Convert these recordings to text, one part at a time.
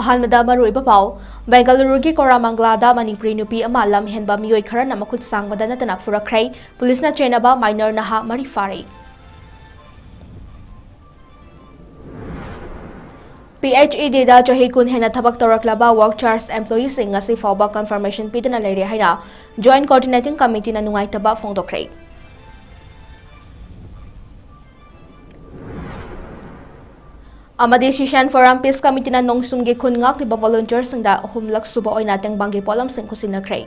अहानमदा मरुइबा पाव बेंगलुरु की कोरामंगलादा मणिपुरी नुपी अमा लम हेनबा मियोय खरना मखुत सांगबदा नतना फुरखरै पुलिसना चेनबा माइनर नहा मरी फारै PHED दा चही कुन हेना थबक तौरक्लबा work charge employee Singh ngasi fawba confirmation pidana leire haina joint coordinating committee na nungaitaba phongdokhrei amadi shishan forum peace committee na nongsumge khun ngak liba volunteer singda humlak suba oina tengbangi polam sing khusinakhrei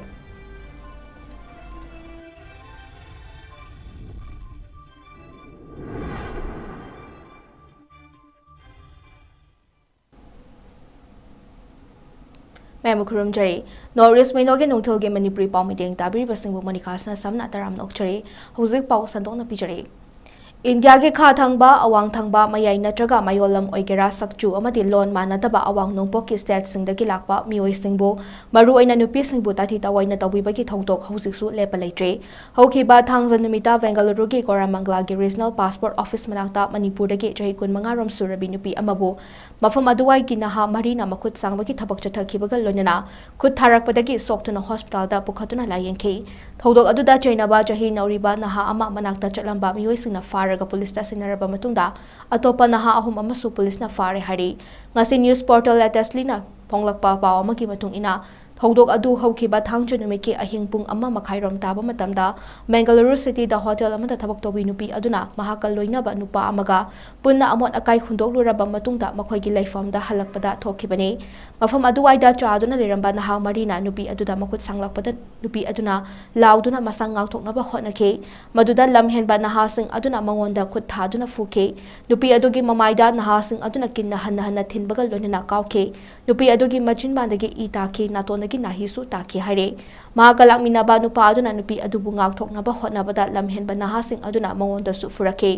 Memukurum Jari, Norris Minogi Notil Game Manipuri Pau meeting Tabiri Basingu Monikasna Samna Taram Nokchari, Huzik Pau Sandona Pijari. India के खा थंगबा अवांग थंगबा मयाई नत्रगा मयोलम ओइगेरा सकचु अमदि loan मानदबा अवांग नोंपो की state सिंगदगी लाकबा मियोई सिंगबो मरु ओइना नुपी सिंगबु ताथि तवाइना तौबिबगी थौतोक हौजिकसु लेपा लेट्रे हौखिबा थांगजन नुमिता बेंगलुरु की कोरामंगला की regional passport office मनाक्ता मणिपुरदगी चही कुन मंगारोम सुरबी नुपी अमबु मफम अदुवाई की नहा मरीना मखुत सांगबगी थबक चथखिबगा लोनना खुद थारकपदगी सोक्तुना हॉस्पिटल पुखतुना लायेंखि थौदोक अदुदा चैनबा चही नौरिबा नहा अमा मनाक्ता चलंबा मियोई सिंगना फारगा पुलिस ता सिनरबा मतुंगदा अतोपा नहा अहुम अमसु पुलिस ना फारे हारी ngasi news portal latestly na phonglakpa paw amagi matung ina थौदोक अदु हौखिबा थांगजु नुमिकी अहिंग पुंग अम्मा मखाइरोम ताबा मतमदा बेंगलुरु सिटी दा होटल अमदा थबक तोबी नुपी अदुना महाकल लोइनाबा नुपा अमगा पुन्ना अमोट अकाई हुंदोकलुरबा मतुंगदा मखोइगी लाइफमदा हलकपदा थोखिबने मफम अदुवाइदा चादुना लेरंबा नहा मरीना नुपी अदुदा मखुत सांगलकपदा नुपी अदुना लाउदुना मसंग गांथोकनबा होटनखे मदुदा लमहेनबा नहा सिंग अदुना मंगोंदा खुद थादुना फुखे नुपी अदुगी ममाइदा नहा सिंग अदुना किन्ना हन्ना हन्ना थिनबगा लोइना काउखे नुपी अदुगी मचिन बांदगी ईताखि नातोन नाहिसु ताकि हारे महाकलाक मिनाबा नुपा अदुना नुपी अदुबु गांथोकनबा होटनबदा लमहेनबा नहासिंग अदुना मंगोंदसु फुरखे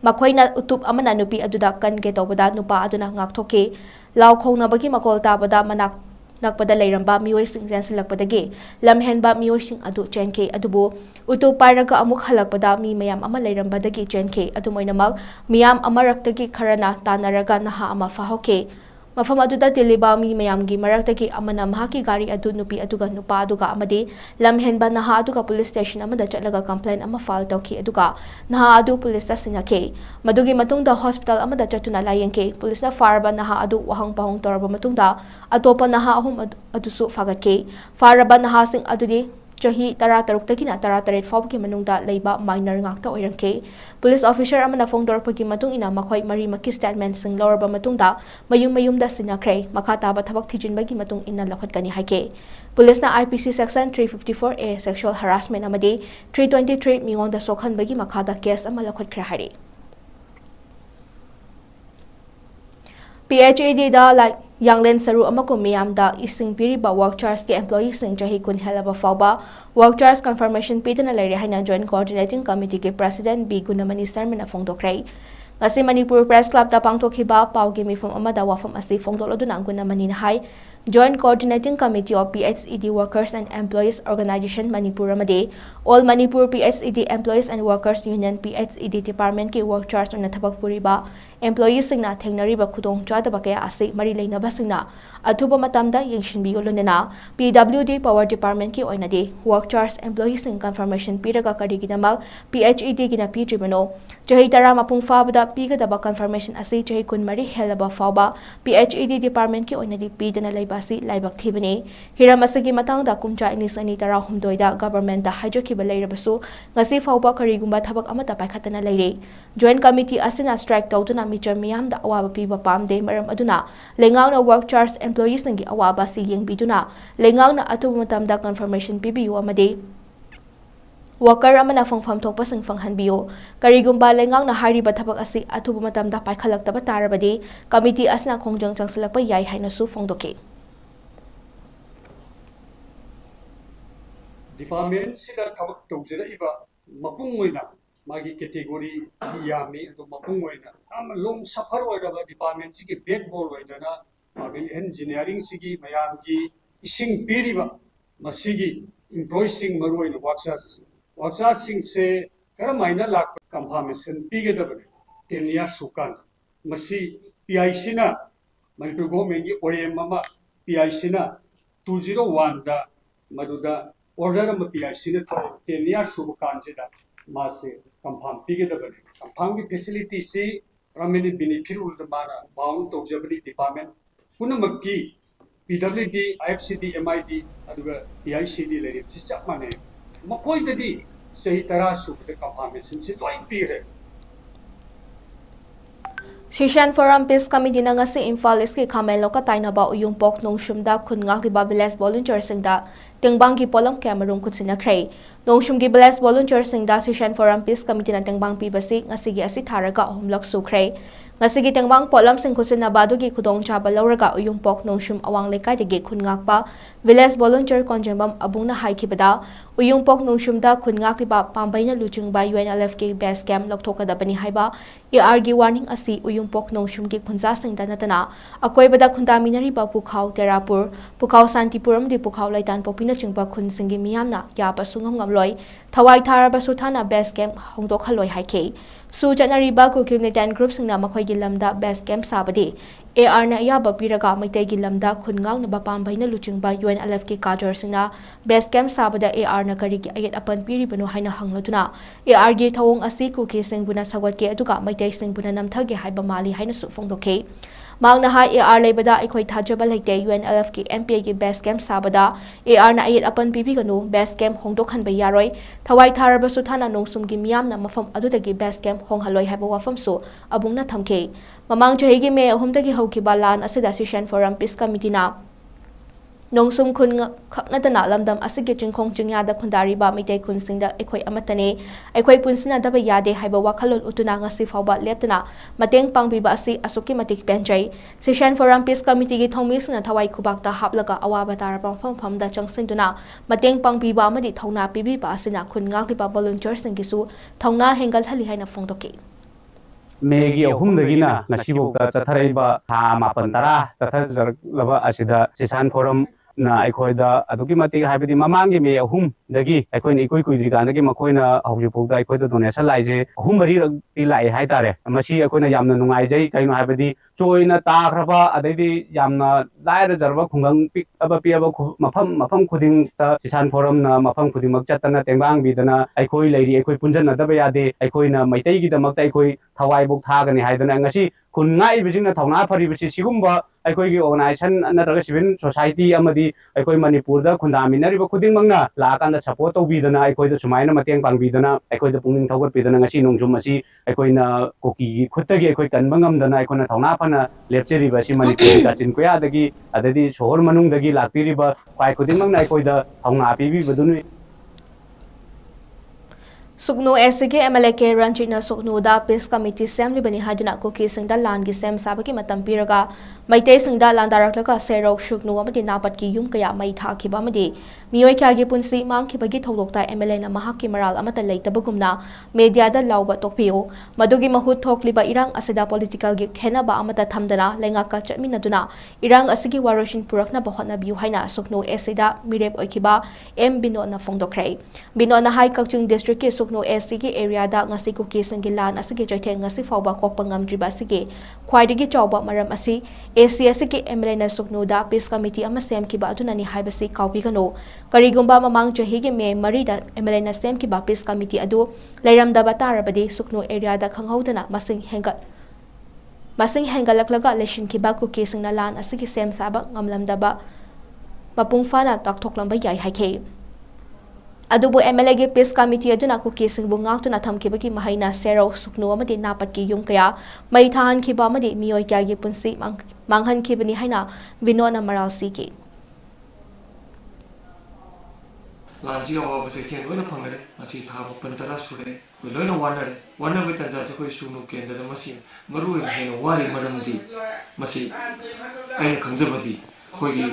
मखोइना उतुप अमना नुपी अदुदा कनगे तौबदा नुपा अदुना गांथोके लाव खौनबगी मकोल ताबदा मनाक नकपदा लेरंबा मियोइसिंग जेंसलकपदगी लमहेनबा मियोइसिंग अदु चेनखे अदुबु उतुप पाइरगा अमुक हलकपदा मी मयाम अमा लेरंबदगी चेनखे अदुमोइनमक मियाम अमरक्तगी खरना तानरगा नहा अमा फाहोके मफम अदुदा दिलीबा मी मयामगी मरक्तगी अमना महाकी गाड़ी अदु नुपी अदुगा नुपा अदुगा अमदि लमहेनबा नहा अदुगा पुलिस स्टेशन अमदा चलगा कंप्लेन अमा फाइल तौखि अदुगा नहा अदु पुलिस ता सिनखे मदुगी मतुंगदा हॉस्पिटल अमदा चतुना लायेंखे पुलिस ना फारबा नहा अदु वहंग पहंग तौरबा मतुंगदा अतोपा नहा अहुम अदुसु फागतखे फारबा नहा सिंग अदुदि चही तरा तरुक तकिना तरा तरेट फावकी मनुंगदा लेबा minor ngakta oirangke police officer अमना फोंदोरपगी मतुंग इना मखोइ मरी मकी स्टेटमेंट सिंग लौरबा मतुंगदा मयुम दा सिनाख्रे मखा ताबा थबक थिजिनबगी मतुंग इना लखतकनी हाइके पुलिस ना IPC section 354A sexual harassment अमदि 323 मिंगोंदा सोखनबगी मखादा केस अमा लखतख्रे हारे PHED da like Yanglen Saru Amako Miam da ising piriba work charge ke employee sing chahi kun helaba fawba work charge confirmation pidana leire haina joint coordinating committee ke president B Gunamani Sarmina Fongdokrai ngasi Manipur Press Club da pangtokhiba pawgi mifam amada wafam asi Fongdoloduna Gunamani na hai Joint Coordinating Committee of PHED Workers and Employees Organization Manipur Amade All Manipur PHED Employees and Workers Union PHED Department ke work charge on thabak puriba employees singna thengnariba khudong chadaba kaya ase mari leinaba singna athuba matamda yengshinbi yolunena PWD Power Department ke oinade work charge employees sing confirmation piraga karigidamak PHED gina pidribano chahi tara mapung fabada pigadaba confirmation ase chahi kun mari helaba fawba PHED Department ke oinade pidana basi laibak thibani hiramasagi matangda kumcha inisani tara humdoida government da hajokiba leirabasu ngasi fawba karigumba thabak amata paikhatana leire joint committee asina strike tawtuna michar miyam da awaba piba pamde maram aduna lengawna work charge employees ngi awaba si yengbiduna lengawna atu matamda confirmation pibiu amade worker amana fangfam thokpa sing fanghanbiyo karigumba lengawna hariba thabak asi atu matamda paikhalakta tarabadi committee asna khongjang changsalakpa yai haina su fongdoke Department sida tabak tawjira iba mapung moina magi category yami to mapung moina am long safar oiraba department sigi backbone oidana magi engineering sigi mayam gi ising piriba masigi employees sing maruina workers sing se karamaina lak confirmation pigedabane tenia sukan masi PIC na Manipur government की OM अमा PIC ना 201 दा Madhuda order अमा PIC ना थोड़े 10 years शुभ कांचे दा मासे कंफर्म पीके दा बने कंफर्म की facility से प्राइमरी बेनिफिट उल्टा माना बाउंड तो जबरी डिपार्टमेंट पुनः मक्की PWD IFCD MID अदुगा PICD लेरी सिस्टम माने मकोई ददी सही तरह शुभ दा कंफर्मेशन से लोई पीरे Session Forum Peace Committee na ngasi Imphal East ki Khamel Loka Tainaba Uyungpok Nongshumda Khun Ngakliba Village Volunteer Singda Tengbang ki Polam Cameroon Kutsina Kray Nongshum ki Village Volunteer Singda Session Forum Peace Committee na Tengbang Pibasi ngasi gi asi tharaga humlok su Kray ngasi gi Tengbang Polam Sing Kutsina Badu gi Khudong Chaba Lawraga Uyungpok Nongshum Awang Lekai de gi Khun Ngakpa Village Volunteer Konjambam Abungna Haikibada Uyungpok Nongshumda Khun Ngakliba Pambaina Luchungba UNLF ki base camp Loktoka Bani Haiba ARG warning asi Uyungpok Nongshum ki Khunza Singda Natana Akoibada Khundaminari ba Pukhau Terapur Pukhau Santipuram di Pukhau Laitan Popina Chingba Khun Singi Miyamna Yapa Sungam Ngamloi Thawai Tharaba Sutana base camp Hongdok Haloi Haike Su Janariba Kukimnitan group Singna Makhoi gi lamda base camp Sabadi AR na Yaba Piraga Maitai gi lamda Khungang na Bapambaina Luchingba UNLF ki Kajar Singna base camp Sabada AR na Kari ki Ayat Apan Piri Banu Haina Hanglatuna AR gi Thawong asi Kuki Singbuna Sawat ki Aduga Maitai Singbuna Namthagi Haiba Mali Haina Su Fongdoke Magna Hai AR Labada Ikoi Thajaba Laite UNLF ki MPA ki base camp Sabada AR na Ayat Apan Pipi Ganu base camp Hongdok Han Bayaroi Thawai Tharaba Sutana Nongsum gi Miyam na Mafam Adudagi base camp Hong Haloi Haiba Wafam Su Abungna Thamke Mamang Chahigi Me Humdagi Haukiba Lan Asida Session Forum Peace Committee na Nongsum Khun Khaknatana Lamdam Asigi Jingkhong Jingyada Khundari ba Mitai Khun Singda Ekhoi Amatane Ekhoi Punsina Daba Yade Haiba Wakhalol Utuna ngasi fawba leptana Mateng Pangbiba asi Asuki Matik Benjai Session Forum Peace Committee gi Thomisna Thawai Kubakta Haplaga Awaba Tarapang Famda Changsinduna Mateng Pangbiba Amadi Thongna Pibiba Asina Khun Ngakliba Volunteer Singisu Thongna Hengal Hali Haina Fongdoki Megi ahumdagina ngasibokta chatharaiba tha mapan tara chatharlaba asida Session Forum na aikoida aduki matik haibidi mamangi me ahum dagi aikoina ikoi kuidrikandagi makoina haujipokta aikoida donation laije ahum mari ti lai haitare masi aikoina yamna nungaijai kaino haibidi choina takraba adaidi yamna laira jarba khungang pik aba piaba mafam khuding ta Session Forum na mafam khuding mak chatana tengbang bidana aikoi lairi aikoi punjana daba yade aikoina maitai gi damakta aikoi thawai bok thagani haidana ngasi khungai bijingna thawna pharibasi sigumba aikoi gi organization natraga civil society amadi aikoi manipur da khundaminari ba khuding mangna la kanda support tobidana aikoi da sumaina mateng pangbidana aikoi da pungning thawgat bidana ngasi nongjum asi aikoi na koki khutagi aikoi kanbangam dana aikoi na thawna phana lepcheri ba si manipur ka chinkoya dagi adadi sohor manung dagi lakpiri ba kwai khuding mangna aikoi da thawna pibi badunu Suknu SG MLK Ranjina Suknu da Peace Committee Sem Libani Hadina Kuki Singda Lan gi Sem Sabaki Matam Piraga Maite Singda Lan Daraklaka Serok Shuknu Amadi Napat ki Yum Kaya Mai Tha ki Bamadi Miyoi Kya gi Punsi Mang ki Bagi Tholokta MLA na Mahaki Maral Amata Leitabagumna Media da Lauba Tokpio Madugi Mahut Thokliba Irang Asida Political gi Khena ba Amata Thamdana Lengaka Chatminaduna Irang Asigi Waroshin Purakna Bahotna Biu Haina Suknu SG Mirep Oikiba M Bino na Fongdokrai Bino na Hai Kakchung District ki no SG area da ngasi ku kisang gilan asige joithe ngasi fawba kokpa ngamdriba sige khwaidigi chawba maram asi ACS ki MLA na sukno da Peace Committee ama sem ki ba aduna ni haibasi kawbi gano karigumba mamang jahi ge me mari da MLA na sem ki ba Peace Committee adu leiram da batarabadi sukno area da khanghaudana masing hengalak leshin ki ba ku kisang na lan asige sem saba ngamlam da ba mapung fana takthoklam ba yai haike Adubo MLA ge Peace Committee aduna ku kising bungang tuna thamkibaki mahaina Sero Suknu amadi napat ki yung kaya mai thahan khiba amadi miyoi kya gi punsi manghan khibani haina Vinona Maral Siki Lanji awa base ken wena phangare asi thaba pantara sure loina wanare be tanja se koi sunu kendra da masi maru heno wari madamdi masi aina khangjabadi khoigi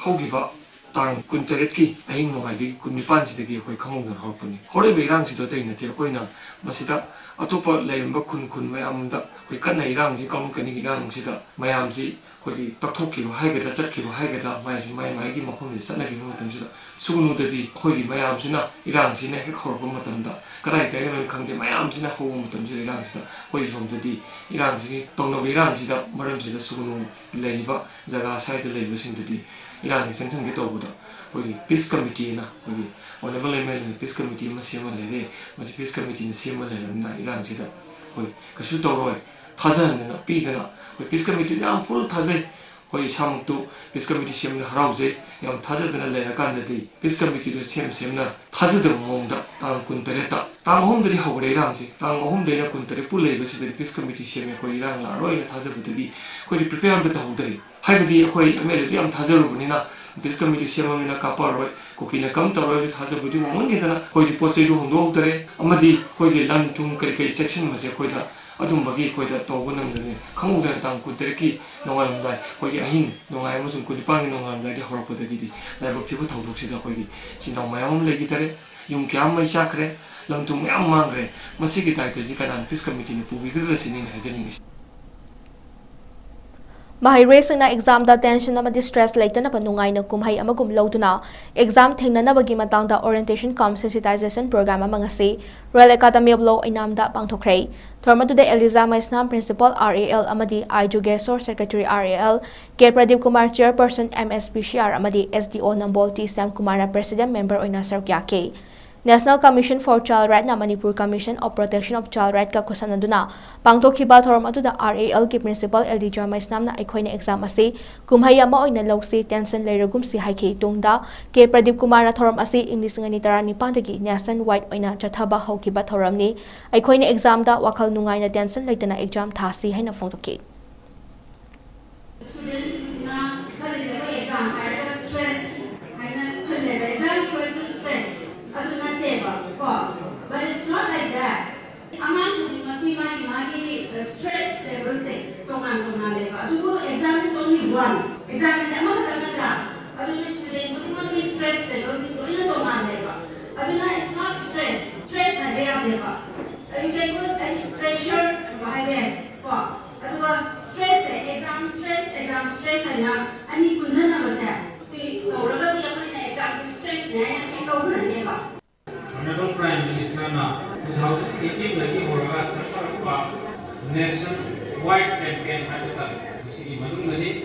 hogiba tang kun teret ki ahing no ngai kun nipan si de khoi khangong na hor puni hore be rang si do te na te khoi na masida atopa leimba kun mayam da khoi kan nei rang si kam kan ni rang si da mayam si khoi takthok ki hai ga da chat ki hai ga da mai si mai gi makhon ni sana gi no tam si da sugunu da di khoi mayam si na irang si ne he khor ko matam da kadai te ga khang de mayam si na ho matam si rang si da khoi som da di irang si tong no irang si da maram si da sugunu leiba jaga sai da leiba sing da di irang si sang gi to bu da khoi peace committee na khoi honorable ML peace committee ma sema le re ma peace committee ni sema le na irang si da khoi ka su to roi thajan na pi da na khoi peace committee yam full thajai khoi sam tu peace committee sem na harau je yam thaja da le na kan da di peace committee do sem na thaja da mong da tang kun tere ta tang hom dri ho re rang si tang hom de na kun tere pu le si de peace committee sem khoi irang la roi na thaja bu de khoi prepare da ho dri hai di khoi ML di yam thaja ru ni na peace committee sem na ka par roi ko ki na kam ta roi thaja bu di mong ni da na khoi di po che ru hong do dre amadi khoi ge lan chung kai section ma se khoi da adum bagi khoi da to bu nam de khang da tang kun tere ki nongal dai khoi ge ahing nongai mo sung kun pa ni nongal dai hor po de gi di lai bok ti bu thong thok si da khoi gi sin dong mayam le gi tare yung kya mai cha kre lam tu mayam mang re masi gi tai te ji kanan peace committee ni pu bi gi si ni ha jeni Mahai racing na exam da tension na stress later na panungay na kumhay amagum na exam thengna na bagi matang da orientation cum sensitization program mga si Royal Academy of Law inam da pangthokray thorma to the Eliza Maisnam principal RAL amadi 𝐿 secretary RAL K Pradeep Kumar chairperson MSPCR amadi SDO Nambol T Sam Kumar na president member oina 𝐍𝐄𝐰𝐬 National Commission for Child Right na Manipur Commission of Protection of Child Right ka kusanaduna pangtokhiba thorom atu da RAL ki principal Eliza Maisnam na aikhoina exam asi kumhaya ma oina lawsi tension leiragum si haiki tungda K Pradeep Kumar na thorom asi English ngani tarani pandagi national wide oina chathaba haukiba thorom ni aikhoina exam da wakhal nungai na tension leitana exam thasi haina phongtoki students na exam hai stress haina khane exam to stress but it's not like that. Among the stress level say exam is only one. Exam is student stress level it's not stress. Stress you can go pressure stress exam stress ani see exam stress Honorable Prime Minister na 2018 lagi orang nationwide campaign ada di sini manung ni.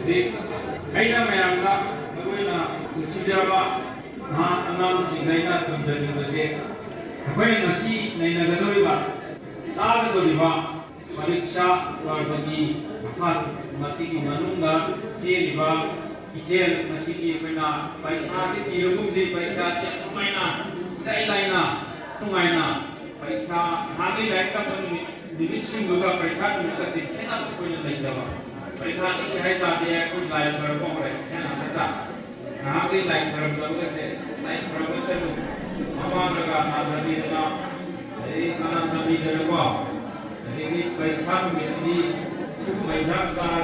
Jadi, kaya mayam ka, magwena kucijawa ma anam si naina kumjadi kasi. Kaya nasi naina gadoi ba, taga gadoi ba, pariksha warbagi mas masih manung ga si ba. Icel masih pernah baik sahaja dia mungkin baik kasih tumaina, lain-lainna, tumaina, baik sah hari baik kan divisi juga baik kan juga sih, enak punya lain dalam. Baik hari ini hari tadi aku lain berapa orang, enak tak. Hari lain berapa juga sih, lain berapa itu. Mama juga ada di dalam, jadi kanan kami berapa. Jadi baik sah mesti suku baik sah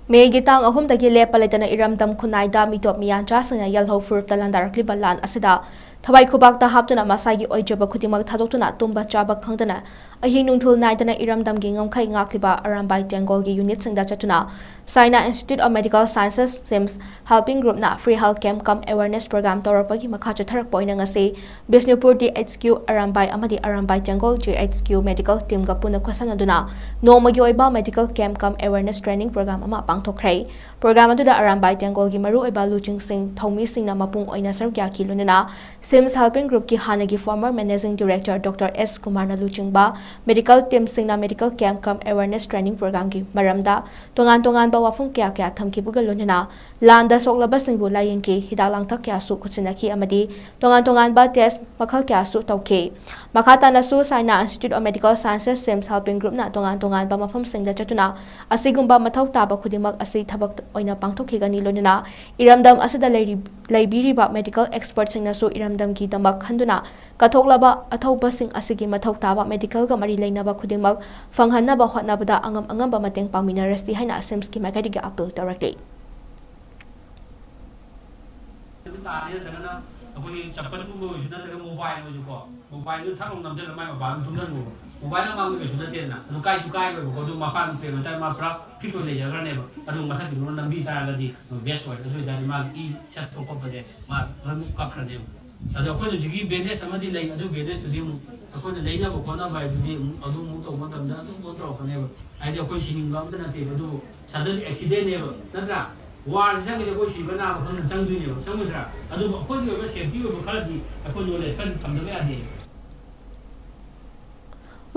May gitang ahum dagi lepalitana iramdam kunay da mitop miyan jasana yalho fur talandarakli balan asida thawai khubak ta haptuna masagi oijaba khutimag thadokuna tumba chabak khangdana ahing nungthul naidana iramdam gi ngamkhai ngakliba arambai tengol gi unit singda chatuna Saina Institute of Medical Sciences SIMS helping group na free health camp cum awareness program toropagi makha chatharak poina ngasi Bisnupur 𝐻𝐄 arambai amadi arambai tengol 𝐁𝐄 medical team ga puna khosanaduna nomagi oiba medical camp cum awareness training program ama pangthokrai program adu da arambai tengol gi maru oiba luching sing thomi sing na mapung oina 𝐍𝐄𝐰𝐬 lunana SIMS helping group ki hanagi former managing director Dr. S Kumar na luching ba medical team sing na medical camp cum awareness training program gi maramda tongan wafung kya thamki bugal lunana landa soklaba singbu layeng ki hidalang thak kya su khuchinaki amadi tongan ba test makhal kya su tauke makata na su Saina Institute of Medical Sciences SIMS helping group na tongan ba mafam singda chatuna asigumba mathau taba khudimak asi thabak oina pangthokhi gani lunana iramdam asida laibiri ba medical experts sing na su iramdam ꯂꯝꯗꯝꯒꯤ ꯗꯃꯛ ꯈꯟꯗꯨꯅ ꯀꯊꯣꯛꯂꯕ ꯑꯊꯧꯕꯁꯤꯡ ꯑꯁꯤꯒꯤ ꯃꯊꯧ ꯇꯥꯕ ꯃꯦꯗꯤꯀꯦꯜꯒ ꯃꯔꯤ ꯂꯩꯅꯕ ꯈꯨꯗꯤꯡꯃꯛ ꯐꯪꯍꯟꯅꯕ ꯍꯣꯠꯅꯕꯗ ꯑꯉꯝꯕ ꯃꯇꯦꯡ ꯄꯥꯡꯃꯤꯟꯅꯔꯁꯤ ꯍꯥꯏꯅ ꯁꯤꯝꯁꯀꯤ ꯃꯥꯏꯀꯩꯗꯒꯤ ꯑꯄꯤꯜ ꯇꯧꯔꯛꯂꯤ अखोई चप्पल मोबाइल मोबाइल थक नमजन माइ मपान थुनगो मोबाइल मांग के सुनतेना दुकाई दुकाई को दु मपान पे मता मा प्रा फिट हो ले जगरने अदु मथा दिनो नंबी तारगदी बेस्ट वर्ड अदु दानि मा ई चट तो पपदे मा रम कखरने अदु अखोई जिगी बेनेस समदि ले अदु बेनेस तुदि अखोई लेना बो कोना बाय तुदि अदु मु तो मतम दा अदु बोन तो खने आइदि अखोई सिनिंग गाम तना ते अदु सडन एक्सीडेंट ने नत्रा वार संग जे कोई शिबना खन चंगदुने समुद्रा अदु अखोई के सेफ्टी हो खरदि अखोई नॉलेज खन थमदबे आदि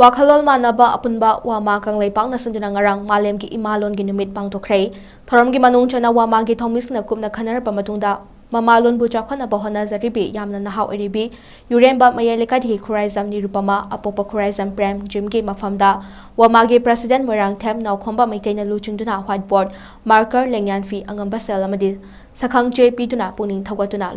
Wakhalol manaba apunba wama kanglei pangna sunduna ngarang malem ki imalon gi numit pangtokhrei thorom gi manung chana wama gi thomis na kupna khanar pa matungda mamalon bu chakhana bahana zaribi yamna na haw eribi yuremba mayeleka di khuraizam ni rupama apopa khuraizam prem gym gi mafamda wama gi president morang them naw khomba maitaina luchungduna whiteboard marker lengyan fi angamba sel amadi sakhang je pi tuna puning thogatuna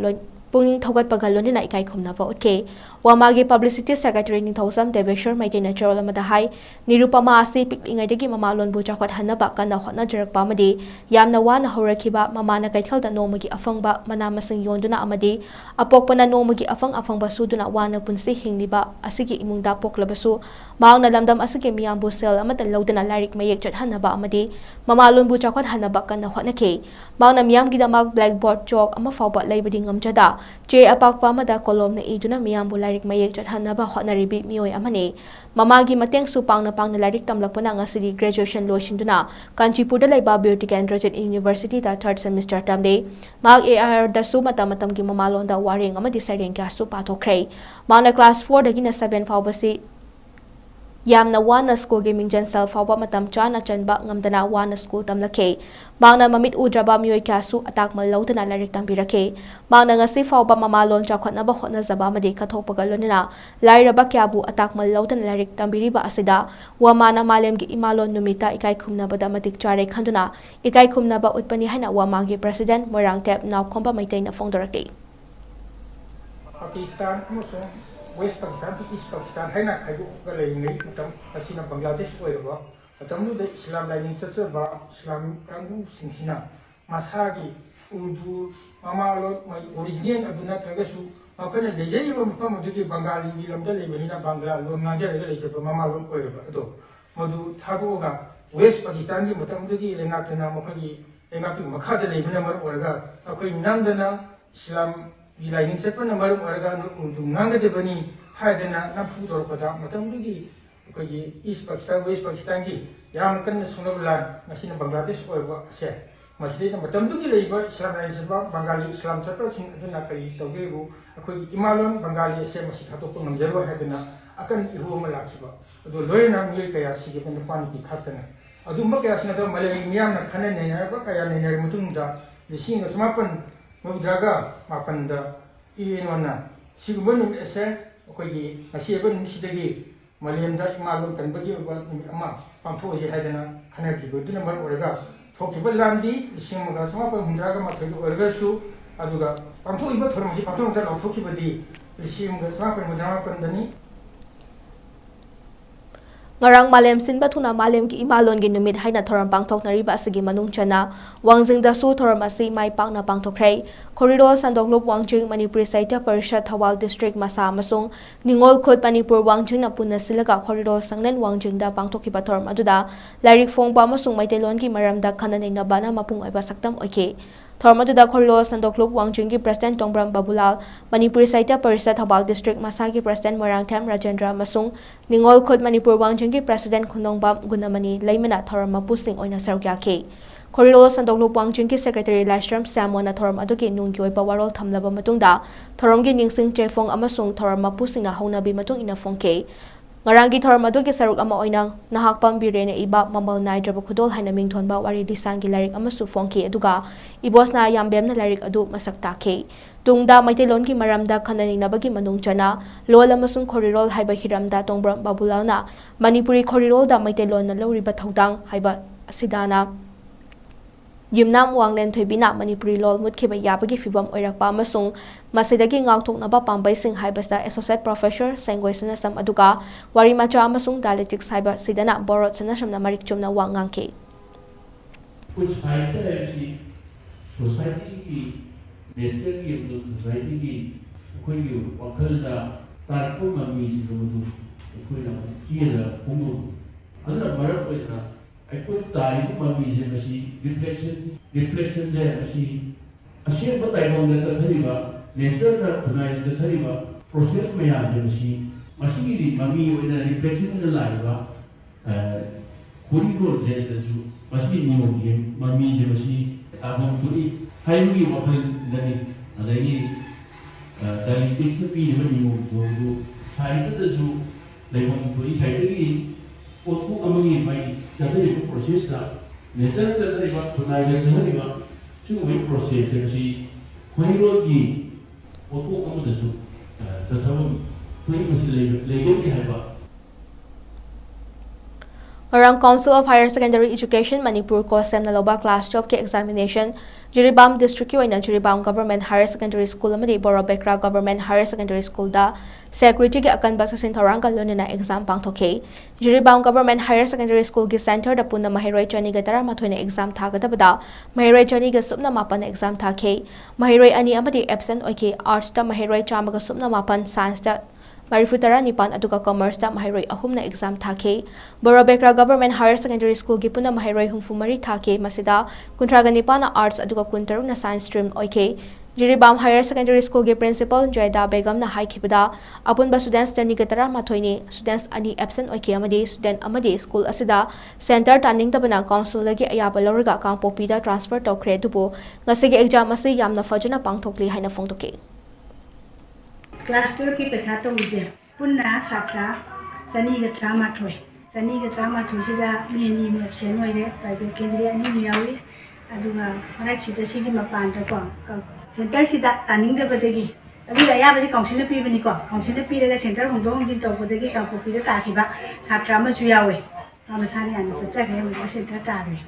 Puning thogat pagalon na ikai khumna pa utke wamagi publicity secretary ni thosam deveshwar maite natural amadahai nirupama ase piklingai degi mamalon bu chakhwat hanaba kana hotna jarak pamadi yamna wana horakhiba mamana kaithalda nomagi afangba mana masing yonduna amadi apokpana nomagi afangba suduna wana punsi hingliba asigi imungda poklabasu maangna lamdam asigi miyambu sel amata lodana larik mayek chat hanaba amadi mamalon bu chakhwat hanaba kana hotna ke maangna miyam gidamak blackboard chalk ama fawba laibadi ngamjada Che apakpa mada kolom na iduna miyambu larik mayek chathanaba hotnaribi miyoy amane mamagi mateng su pangna larik tamlakpana ngasidi graduation loishinduna Kanchipurda laiba beauty Androgen University da 3rd semester tamde mag AR da su matam gi mamalon da waring amadi siren ka su pathokhrei mana class 4 dagi na 7 fawbasi Yamna wana school gaming jan self fawba matam chana chanba ngamdana wana school tamlake mangna mamit udraba miyoy kasu atak malawtana larik tambirake mangna ngasi fawba mamalon chakhotna ba hotna zaba made kathokpagalonina lairaba kyabu atak malawtana larik tambiriba asida wamana malem gi imalon numita ikai khumna bada matik chare khanduna ikai khumna ba utpani haina wamagi president morang tep naw khomba maitaina fongdorakli Pakistan amasung West Pakistan to East Pakistan hai na khaibu ga lei ngai matam asina Bangladesh oiba matam nu de Islam lainin sasaba Islam kangu singsina masagi urdu mamalo mai original aduna tagasu makana lejai ba mafam de Bengali ni lamda le bani na Bangla lo ngaja le le chapa mamalo oiba ado modu thago ga West Pakistan ji matam de lenga tuna makhagi lenga tu makha de le bana mar orga akoi nandana Islam Ilainin sepa na marum araga urdu nganga de bani haidana na fu dor pada matam dugi ko ye East Pakistan West Pakistan ki yam kan sunablan masina Bangladesh ko ba se masjid na matam dugi leiba Islam lain sepa Bengali Islam sepa sing aduna kai tawgeru ko imalon Bengali se masjid hato ko ngamjaro haidana akan ihu malakiba adu loina mi kaya sige pen fan ki khatana adu ma kaya sna to malay miyam na khane ne na ba kaya ne ne mutum da lising samapan Maudaga mapanda ienona sigubun ese okogi asiebun misidagi malemda imalon tanbagi ba ama pamtho je hadana khanaki boduna mar oraga thokibal landi lisingmaga samapan hundraga mathagi oraga su aduga pamtho iba thormasi pamtho ta thokibadi lisingmaga samapan mudama pandani Ngarang malem sinba thuna malem ki imalon gi numit haina thoram pangthoknari ba asigi manung chana wangjing da su thoram asi mai pangna pangthokhrei corridor sandonglop wangjing manipur saita parishad thawal district masa amasung ningol khot manipur wangjing na punna silaga corridor sangnen wangjing da pangthokhiba thoram aduda lairik phongpa amasung maitelon ki maramda khananai na bana mapung aiba saktam oike Thormaduda Corridor Sandoklub Wangjungi President Tongbram Babulal, Manipur Saita Parishad Thawal District Masagi President Morangtham Rajendra Masung, Ningol Khod Manipur Wangjungi President Khunongbam Gunamani Laimana Thoram Mapusing Oina Sargyake. Corridor Sandoklub Wangjungi Secretary Lashram Samona Thoram Aduki Nungkyoi Bawarol Thamlaba Matungda, Thoramgi Ningsing Chefong Amasung Thoram Mapusing na Haunabi Matung ina Fongke. Ngarangi thoram adugi saruk ama oinang nahakpam birene iba mamal nai draba khudol haina mingthon ba wari disangi larik amasu fongki aduga ibos na yambem na larik adu masak takhe tungda maitelon ki maramda khanani nabagi manung chana lol amasung khorirol haiba hiramda tongbram babulal na manipuri khorirol da maitelon na lori ba thodang haiba sidana Yumnam Wanglen Thoibina Manipuri Lol Mutkiba Yabagi Fibam Oirakpa Amasung Masidagi Ngauthoknaba Pambaising Haibasta Associate Professor Sengoi Sanasam Aduga Wari Macha Amasung Dialectics Haiba Sidana Borot Sanashamna Marik Chumna Wangangke. Society की nature की society की कोई वकल दा तारको mummy से जो कोई ना चीज़ दा उम्र अगर मरद कोई ना कोई तारीको मम्मी से मसी रिफ्लेक्शन जे मसी अशे बताई होंगे सथरीबा नेचर का खुनाई सथरीबा प्रोसेस में याद है मसी की मम्मी वो ना रिफ्लेक्शन में लाएगा कोई को जैसे जो मसी न्यू की मम्मी जे मसी ताबों तुरी हाईवी वकल नदी अदाई डायलिटिक्स में पी में न्यू जो साइड तो जो लेकिन तुरी साइड की ओटू अमगी भाई चलते एक प्रोसेस का नेचर चलते एक बात खुनाई चलते एक बात जो वही प्रोसेस है सी कोई रोड की ओटू अमगी जो तथापि कोई मसले लेकिन क्या है बात Around Council of Higher Secondary Education Manipur ko sem na loba class 12 ke examination 𝐁𝐫𝐷 district ki oina 𝐁𝐁𝐵 Government Higher Secondary School amadi Borobekra Government Higher Secondary School da security ki akan ba sa sinthorang ka lonina exam pangthoke 𝐁𝐁𝐵 Government Higher Secondary School ki center da punna mahiroi chani ga tara mathoi exam thagadabada mahiroi chani ga supna mapan exam thake mahiroi ani amadi absent oike arts da mahiroi chama ga supna mapan science da Marifutara Nipan aduka commerce da mahiroi ahum na exam thake Borobekra Government Higher Secondary School gi puna mahiroi humfumari thake masida kuntraga nipana arts aduka kuntaru na science stream oike 𝐁𝐁 Higher Secondary School gi principal Joyda Begum na haikibada apunba students tani gatara mathoini students ani absent oike amadi student amadi school asida center turning tabana council lagi ayaba lorga kangpopi da transfer tokre dubu ngasigi exam asi yamna fajana pangthokli haina phongtoke Class 12 की परीक्षा तो मुझे पुन्ना छात्रा सनी का drama थोई सिदा many में option होई रे प्राइवेट केंद्रीय अनि मियावी अदुगा हराक सिदा सिगी मपान त को सेंटर सिदा तानिंग दे बदेगी अभी या बजे काउंसिल पी बनी को काउंसिल पी रे सेंटर होंदो होंदिन तो बदेगी का पी रे ताखिबा छात्रा म जुयावे मसानी आनी चचा के म सेंटर तारे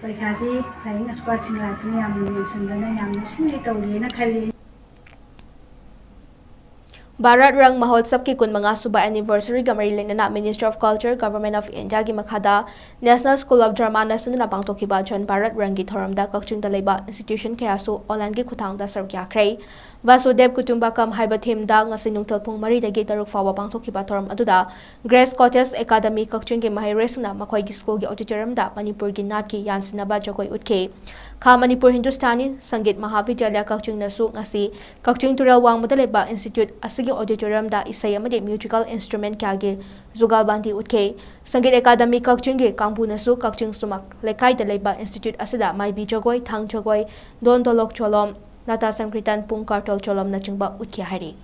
परीक्षा सी फ्लाइंग स्क्वाड छिंगा तनी याम संगना याम सुनी तौली ना खाली Bharat Rang Mahotsav ki kunmanga suba anniversary gamari lenana Minister of Culture Government of India gi makhada National School of Drama na sununa pangtokhiba John Bharat Rang gi thoramda kakching da leiba institution kaya su online gi khutang da sarkya khrei Vasudev Kutumbakam haiba theme da ngasi nungthal phung mari dagi taruk fawa pangtokhiba thoram aduda Grace Cottage Academy kakching gi mahiresna makhoi gi school gi auditorium da Manipur gi nat ki yansinaba jagoi utke Kha Manipur Hindustani Sangeet Mahavidyalaya kakching na su ngasi kakching tural wang madaleba institute asigi auditorium da isai amade musical instrument kya ge zugal bandi utke Sangeet Academy kakching ge kangbu na su kakching sumak lekai da leiba institute asida mai bi jagoi thang jagoi don dolok cholom Nata Sankritan Pung Kartol Cholom na chingba utkia hari.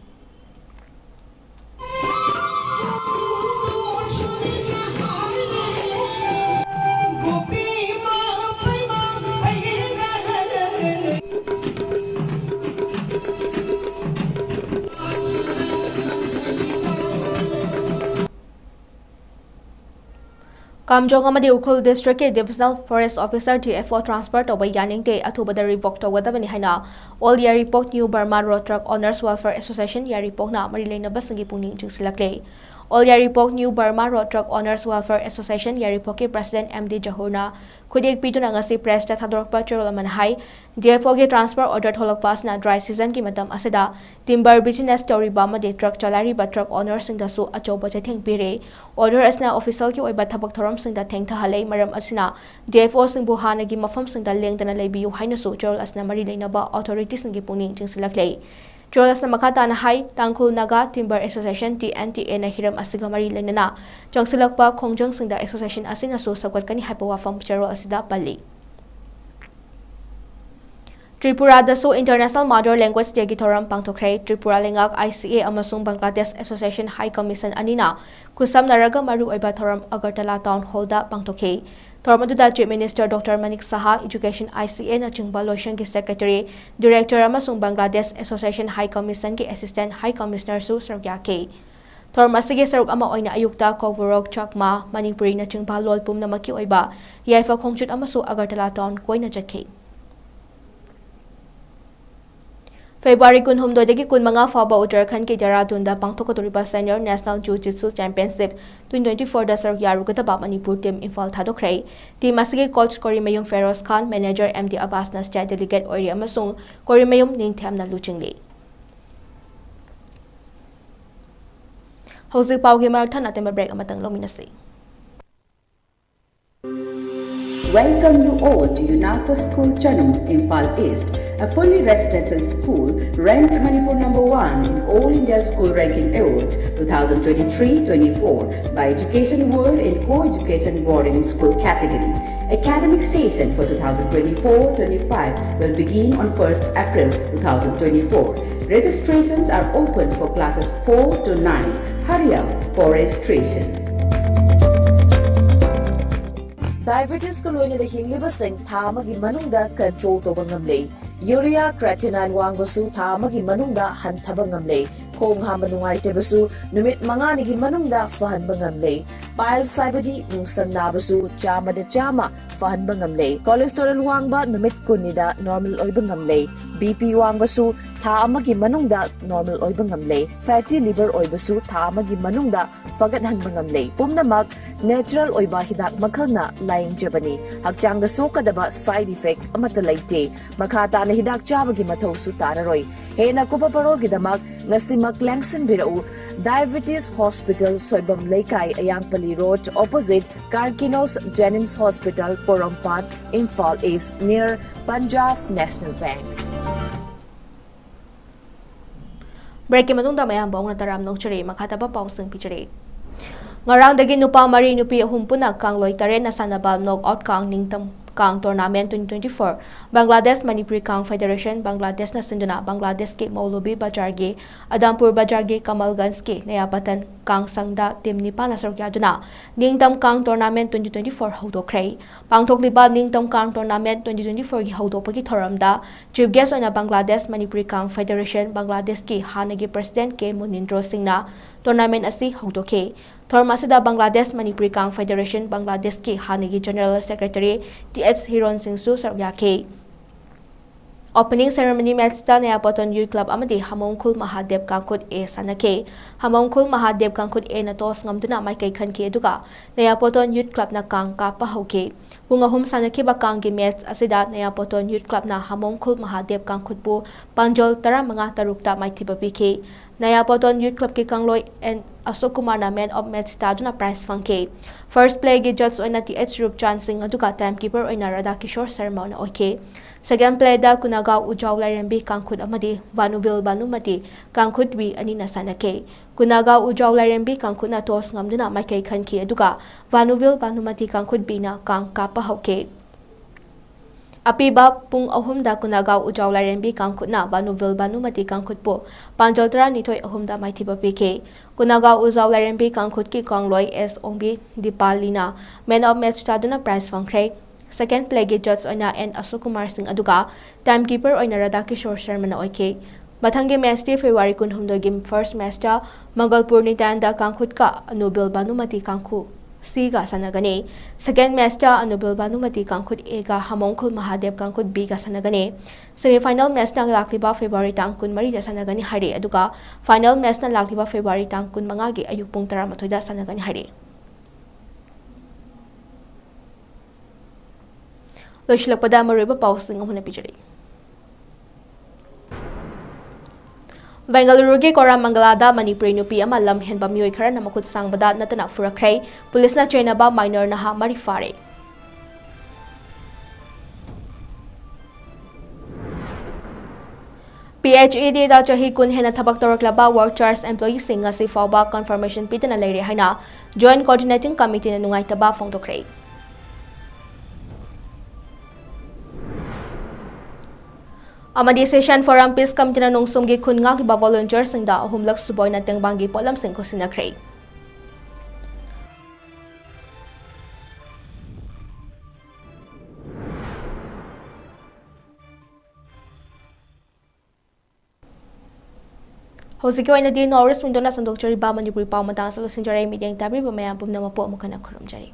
Kamjong amadi Ukhul District ke Divisional Forest Officer TFO transfer to by yaning te athubada revoke to wadabani haina All Yaripok New Burma Road Truck Owners Welfare Association Yaripok na marilena basangi pungning jingsilakle All Yaripok New Burma Road Truck Owners Welfare Association Yaripok ke President MD Jahurna Kudik pitu na ngasi press ta thadorpa chorolaman hai DFO ge transfer order tholok pas na dry season ki matam asida timber business story ba ma de truck chalari ba truck owners sing da su achoba chatheng pire order asna official ki oiba thabak thoram sing da theng tha halai maram asina DFO sing bu hana gi mafam sing da lengdana leibiu haina su chorol asna mari leina ba authorities sing gi puni jingsilaklei Jolas na makata na hai Tangkul Naga Timber Association TNTA na hiram asiga mari lenana jangsilak pa khongjang singda association asina so sakwat kani haipawa fam charo asida pali Tripura da so International Mother Language Day gi thoram pangthokhrei Tripura lengak ICA amasung Bangladesh Association High Commission anina kusam naraga maru oiba thoram Agartala Town Hall da pangthokhe Thoramadu Chief Minister Dr. Manik Saha Education ICA na chingba lotion ki Secretary Director amasung Bangladesh Association High Commission ki Assistant High Commissioner su sargya ke Thoramasige saruk ama oina ayukta Koborok Chakma Manipuri na chingba lolpum na maki oiba yaifa khongchut amasu Agartala Town koina jakhe February 16 15 fauba Uttarakhand ke Dehradunda pangthokoturiba Senior National Jiu-Jitsu Championship 2024 da saruk yarugata Manipur team Imphal thadokrai. Team asige coach Korimayum Feroz Khan, manager MD Abbas na state delegate ori amasung Korimayum Ningthamna luchingli. Hauzik paugi marathon atemba break amatang lominasi. Welcome you all to UNAPO School Chanum, Imphal East, a fully residential school ranked Manipur #1 in All India School Ranking Awards 2023-24 by Education World in Co-Education Boarding School category. Academic session for 2024-25 will begin on 1st April 2024. Registrations are open for classes 4 to 9. Hurry up for registration. Diabetes ko loina da hinglibasing thamagi manungda control toba ngamlei. Urea creatinine wangbasu thamagi manungda hantaba ngamlei. Khong hamba nungaitebasu numit manganigi manungda fahanba ngamlei. Bile saibadi nungsang nabasu chama da chama fahanba ngamlei. Cholesterol wangba numit kunida normal oiba ngamlei. BP wangbasu thamagi manungda normal oiba ngamlei. Fatty liver oibasu thamagi manungda fagathanba ngamlei. Pumnamak natural oiba hidak makhalna laing jabani. Hakchang da sokadaba side effect amata laite. Makata na hidak chabagi mathau su tararoi. Hena kupa parol gidamak ngasimak langsin birau Diabetes Hospital Soibam Leikai Ayangpali Road opposite Karkinos Jennings Hospital Porompat Imphal East near Punjab National Bank. Break matungda mayam bong na taram nokchari makhataba pausing pichari. Ngarang dagi nupa mari nupi humpuna kang loitare na sanaba knockout kang ningtam kang tournament 2024 Bangladesh Manipuri Kang Federation Bangladesh na sinduna Bangladesh ke Maulobi Bajar ge Adampur Bajar ge Kamalganj ke Nayapatan kang sangda team nipa na sarkyaduna ningtam kang tournament 2024 hodokrai pangthokliba ningtam kang tournament 2024 gi hodopagi thoramda chief guest oina Bangladesh Manipuri Kang Federation Bangladesh ki hanagi president ke Munindro Singh na tournament asi hodokhe Thormasida Bangladesh Manipuri Kang Federation Bangladesh ki hanagi General Secretary 𝐶𝐄𝐰𝐬 Singh su saryakhe. Opening ceremony match ta Nayapoton Youth Club amadi Hamongkhul Mahadev Kangkhut A sanakhe. Hamongkhul Mahadev Kangkhut A na toss ngamduna maikai khanke aduga Nayapoton Youth Club na kang kapa hauke. Pungahum sanakhe ba kang gi match asida Nayapoton Youth Club na Hamongkhul Mahadev Kangkhut bu Panjol 15 tarukta maithiba bikhe. Nayapoton Youth Club ki kangloi and Ashok Kumar na man of match ta duna prize fangke. First play gi judge oina th Rupchan Singh aduga timekeeper oina Radha Kishore Sharma na oike. Second play da Kunagaw Ujaw Lairembi Kangkhut amadi Vanuvil Banumati Kangkhut wi ani na sanake. Kunagaw Ujaw Lairembi Kangkhut na toss ngamduna maikai khanki aduga Vanuvil Banumati Kangkhut bi na kang kapa hauke. Apiba pung ahumda Kunagaw Ujaw Lairembi Kangkhut na Vanuvil Banumati Kangkhut po Panjol tara nitoi ahumda maithiba pike. Kunagaw Ujaw Lairembi Kangkhut ki kongloi S Ongbi Dipalina man of match ta duna prize fangkrai. Second play gi judge oina N Ashok Kumar Singh aduga timekeeper oina Radha Kishore Sharma na oike. Mathangi match ti February 16 gi first match ta Mangalpur ni tanda Kangkhut ka Anubil Banumati Kangkhu C ga sanagane. Second match ta Anubil Banumati Kangkhut A ga Hamongkhul Mahadev Kangkhut B ga sanagane. Semi-final match na lakliba February tang 13 da sanagani hare aduga final match na lakliba February tang 15 gi ayuk pung 13 da sanagani hare. Loisilakpada maruiba pausing amuna pijari. Bengaluru ke Koramangalada Manipuri nupi ama lamhen ba mioi khara na makut sangbada natana furakrai police na chaina ba minor na ha mari fare. PHED da chahi kun hena thabak toraklaba workers employee singa si fawba confirmation pitana leire haina joint coordinating committee na nungai taba phongdokrai. Amadi session forum peace committee na nungsum gi khunga ki ba volunteer singda humlak suboy na tengbangi polam sing ko sinakrai. Hosiki oina di Norris Mindona sandok chari ba Manipuri pa matang salo sinjare media tabri ba mayam pumna mapo mukana khurum jari.